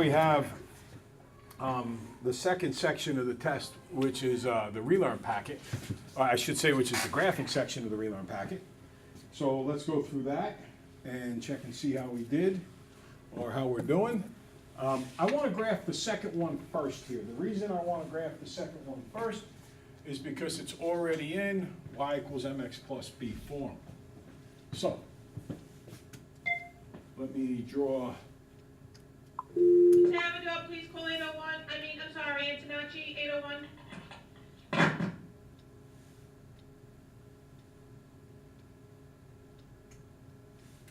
we have the second section of the test, which is the Relearn packet. Or I should say, which is the graphing section of the Relearn packet. So let's go through that and check and see how we did, or how we're doing. I want to graph the second one first here. The reason I want to graph the second one first is because it's already in y equals mx plus b form. So, let me draw. Salvador, please call 801. I'm sorry, Antonacci, 801.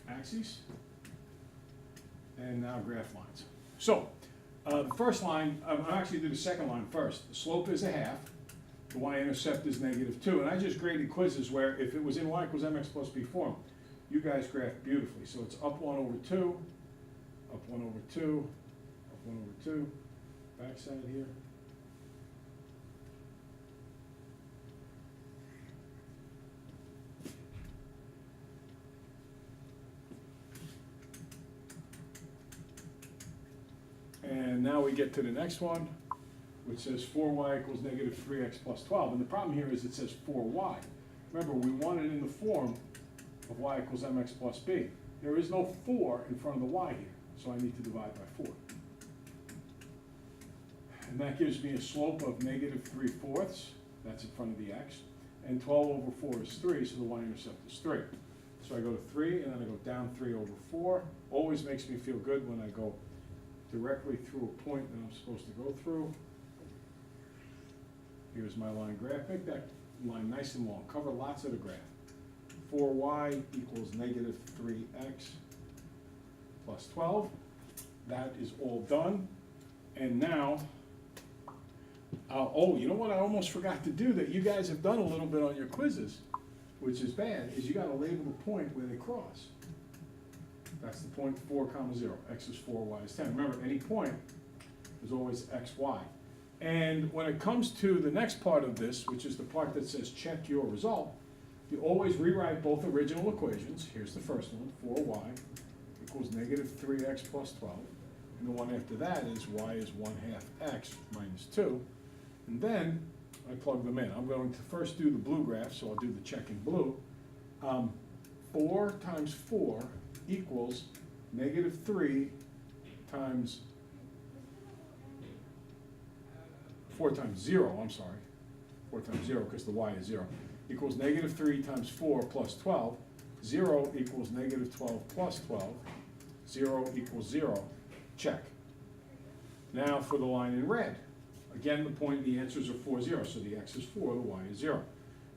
Axes, and now graph lines. So, the first line, I'll actually do the second line first. The slope is a half, the y-intercept is -2, and I just graded quizzes where if it was in y equals mx plus b form, you guys graphed beautifully. So it's up 1 over 2, up 1 over 2, up 1 over 2, backside here. And now we get to the next one, which says 4y equals -3x plus 12. And the problem here is it says 4y. Remember, we want it in the form of y equals mx plus b. There is no 4 in front of the y here, so I need to divide by 4. And that gives me a slope of -3/4. That's in front of the x. And 12 over 4 is 3, so the y-intercept is 3. So I go to 3, and then I go down 3 over 4. Always makes me feel good when I go directly through a point that I'm supposed to go through. Here's my line graph. Make that line nice and long. Cover lots of the graph. 4y equals -3x plus 12. That is all done. And now, oh, you know what I almost forgot to do that you guys have done a little bit on your quizzes, which is bad, is you got to label the point where they cross. That's the point 4, 0. X is 4, y is 10. Remember, any point is always x, y. And when it comes to the next part of this, which is the part that says check your result, you always rewrite both original equations. Here's the first one, 4y equals -3x plus 12. And the one after that is y is 1/2 x minus 2. And then I plug them in. I'm going to first do the blue graph, so I'll do the check in blue. 4 times 4 equals -3 times 4 times 0, I'm sorry, 4 times 0 because the y is 0, equals -3 times 4 plus 12. 0 equals -12 plus 12. 0 equals 0. Check. Now for the line in red. Again, the point, the answers are 4, 0, so the x is 4, the y is 0.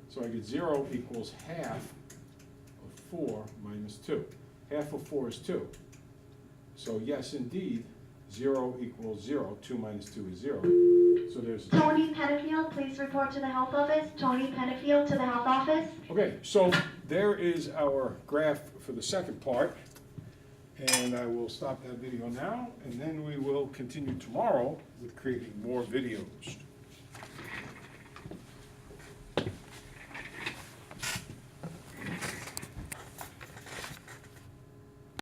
So I get 0 equals half of 4 minus 2. Half of 4 is 2. So yes, indeed, 0 equals 0. 2 minus 2 is 0. So there's... Tony Pennifield, please report to the health office. Tony Pennifield to the health office. Okay, so there is our graph for the second part. And I will stop that video now, and then we will continue tomorrow with creating more videos.